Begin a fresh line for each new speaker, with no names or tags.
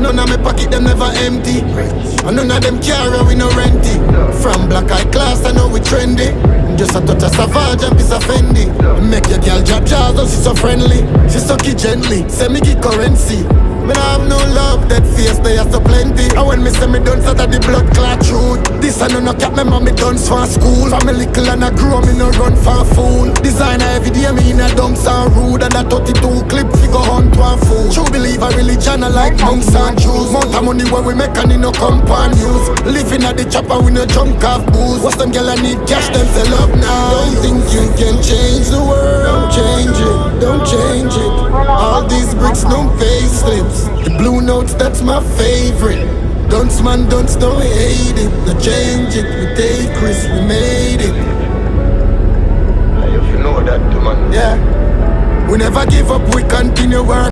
none of me pocket them never empty. And none of them carry we no renty. From black high class I know we trendy. Just a touch of Savage and piece of Fendi. Make your girl drop jaws, oh she so friendly. She suck it gently, say me give currency. Me nah have no love, that face they are so plenty. And when me say me done, so that the blood clot truth. This I no cap, me mommy done for school. From me little and I grew, me no run for a fool. Designer every day, me in a dunks and rude. And a 32 clip, figure hunt one fool. True believer, religion, I like monks and Jews. Mount of money where we make and in no compound use. Living at the chopper, we no junk off booze. What's them girl I need cash, them say love now. Don't think you can change the world. Don't change it, don't change it. All these bricks, no facelifts. The blue notes, that's my favorite. Dunce man, dunce, don't hate it. No change it, we take risks, we made it. If you know that, man. Yeah. We never give up, we continue work.